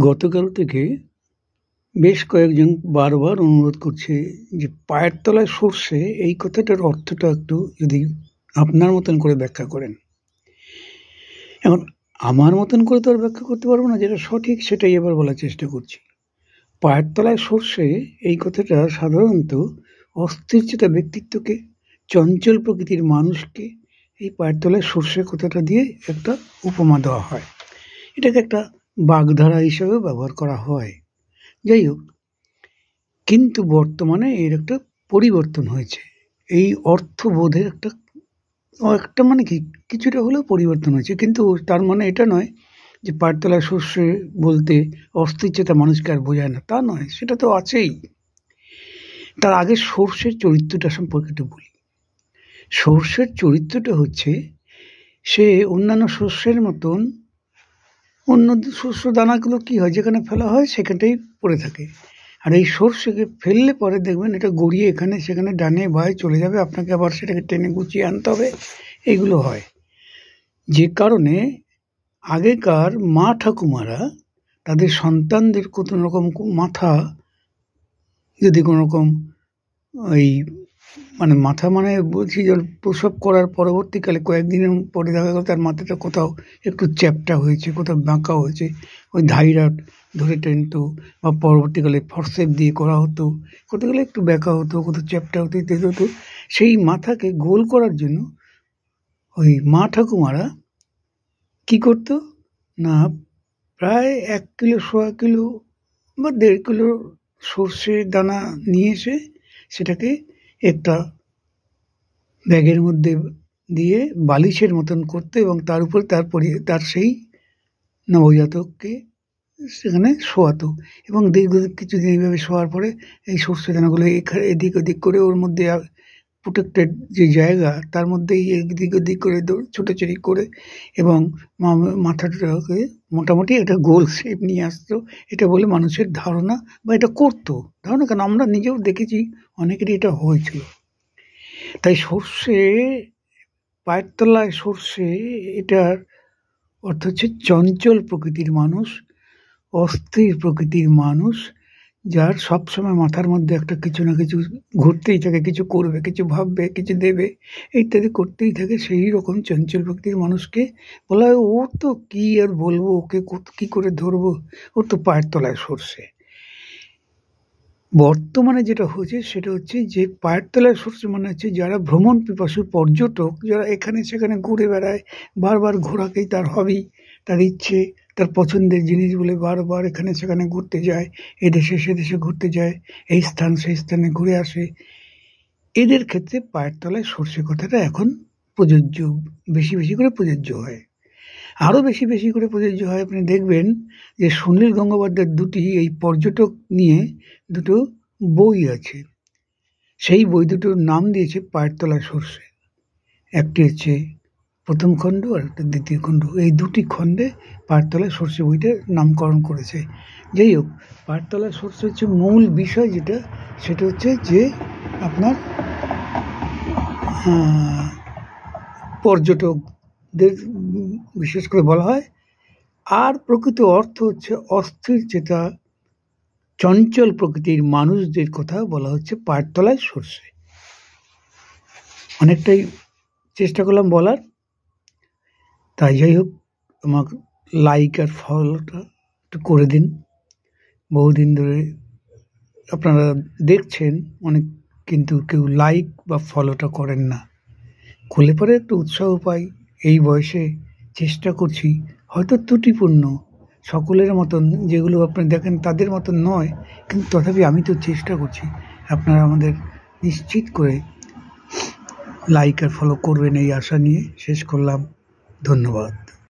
গতকাল থেকে বেশ কয়েকজন বারবার অনুরোধ করছে যে পায়ের তলায় সর্ষে, এই কথাটার অর্থটা একটু যদি আপনার মতন করে ব্যাখ্যা করেন। এখন আমার মতন করে তো আর ব্যাখ্যা করতে পারবো না, যেটা সঠিক সেটাই এবার বলার চেষ্টা করছি। পায়ের তলায় সর্ষে এই কথাটা সাধারণত অস্থিরচেতা ব্যক্তিত্বকে, চঞ্চল প্রকৃতির মানুষকে এই পায়ের তলায় সর্ষে কথাটা দিয়ে একটা উপমা দেওয়া হয়। এটাকে একটা বাগধারা হিসাবেও ব্যবহার করা হয়। যাই হোক, কিন্তু বর্তমানে এর একটা পরিবর্তন হয়েছে। এই অর্থবোধের একটা মানে কি কিছুটা হলেও পরিবর্তন হয়েছে, কিন্তু তার মানে এটা নয় যে পায়ের তলায় সর্ষে বলতে অস্থিরচেতা মানুষকে আর বোঝায় না, তা নয়, সেটা তো আছেই। তার আগে সর্ষের চরিত্রটা সম্পর্কে একটু বলি। সর্ষের চরিত্রটা হচ্ছে, সে অন্যান্য শস্যের মতন, অন্য শস্য দানাগুলো কি হয়, যেখানে ফেলা হয় সেখানটাই পড়ে থাকে। আর এই সর্ষেকে ফেললে পরে দেখবেন এটা গড়িয়ে এখানে সেখানে ডানে বায়ে চলে যাবে, আপনাকে আবার সেটাকে টেনে গুছিয়ে আনতে হবে, এইগুলো হয়। যে কারণে আগেকার মা ঠাকুমারা তাদের সন্তানদের কোনো রকম মাথা, যদি কোনো রকম ওই মাথা বলছি, প্রসব করার পরবর্তীকালে কয়েকদিনের পরে দেখা গেল তার মাথাটা কোথাও একটু চ্যাপ্টা হয়েছে, কোথাও বাঁকা হয়েছে, ওই ধাইরা ধরে টেনতো, বা পরবর্তীকালে ফরসেপ দিয়ে করা হতো, কোথাও গেলে একটু ব্যাকা হতো, কোথাও চ্যাপ্টা হতো, ইত্যাদি হতো। সেই মাথাকে গোল করার জন্য ওই মা ঠাকুমারা কী করতো না, প্রায় 1 কিলো, 1.25 কিলো বা 1.5 কিলো সর্ষে দানা নিয়ে এসে সেটাকে একটা ব্যাগের মধ্যে দিয়ে বালিশের মতন করতে, এবং তার উপর তার সেই নবজাতককে সেখানে শোয়াতো, এবং দীর্ঘ কিছুদিন এইভাবে শোয়ার পরে এই সর্ষে দানাগুলো এদিক ওদিক করে ওর মধ্যে প্রোটেক্টেড যে জায়গা তার মধ্যেই এদিক ওদিক করে ছোটাছুটি করে, এবং মাথাটাকে মোটামুটি একটা গোল শেপ নিয়ে আসতো। এটা বলে মানুষের ধারণা, বা এটা করতো ধারণা, কারণ আমরা নিজেও দেখেছি অনেকেরই এটা হয়েছিল। তাই সর্ষে, পায়ের তলায় সর্ষে, এটার অর্থ হচ্ছে চঞ্চল প্রকৃতির মানুষ, অস্থির প্রকৃতির মানুষ, যার সবসময় মাথার মধ্যে একটা কিছু না কিছু ঘুরতেই থাকে, কিছু করবে, কিছু ভাববে, কিছু দেবে, ইত্যাদি করতেই থাকে। সেই রকম চঞ্চল প্রকৃতির মানুষকে বলা হয়, ওর তো কী আর বলবো, ওকে কী করে ধরবো, ওর তো পায়ের তলায় সর্ষে। বর্তমানে যেটা হচ্ছে সেটা হচ্ছে যে পায়ের তলায় সর্ষে মানে হচ্ছে যারা ভ্রমণ পিপাসু পর্যটক, যারা এখানে সেখানে ঘুরে বেড়ায়, বারবার ঘোরাকেই তার হবি, তার ইচ্ছে, তার পছন্দের জিনিস বলে বারবার এখানে সেখানে ঘুরতে যায়, এদেশে সেদেশে ঘুরতে যায়, এই স্থান সেই স্থানে ঘুরে আসে। এদের ক্ষেত্রে পায়ের তলায় সর্ষে কথাটা এখন প্রযোজ্য, বেশি বেশি করে প্রযোজ্য হয়। আরও বেশি বেশি করে প্রযোজ্য হয়। আপনি দেখবেন যে সুনীল গঙ্গোপাধ্যায়ের দুটি এই পর্যটক নিয়ে দুটো বই আছে, সেই বই দুটোর নাম দিয়েছে পায়ের তলায় সর্ষে। একটি হচ্ছে প্রথম খণ্ড আর একটা দ্বিতীয় খণ্ড, এই দুটি খণ্ডে পায়ের তলায় সর্ষে বইটার নামকরণ করেছে। যাই হোক, পায়ের তলায় সর্ষে হচ্ছে মূল বিষয়, যেটা সেটা হচ্ছে যে আপনার পর্যটকদের বিশেষ করে বলা হয়। আর প্রকৃত অর্থ হচ্ছে অস্থির চেতা চঞ্চল প্রকৃতির মানুষদের কথা বলা হচ্ছে পায়ের তলায় সর্ষে। অনেকটাই চেষ্টা করলাম বলার, তাই যাই হোক, আমাকে লাইক আর ফলোটা একটু করে দিন। বহুদিন ধরে আপনারা দেখছেন অনেক, কিন্তু কেউ লাইক বা ফলোটা করেন না, করলে পরে একটু উৎসাহ পাই। এই বয়সে চেষ্টা করছি, হয়তো ত্রুটিপূর্ণ, সকলের মতন যেগুলো আপনি দেখেন তাদের মতন নয়, কিন্তু তথাপি আমি তো চেষ্টা করছি। আপনারা আমাদের নিশ্চিত করে লাইক আর ফলো করবেন, এই আশা নিয়ে শেষ করলাম। ধন্যবাদ।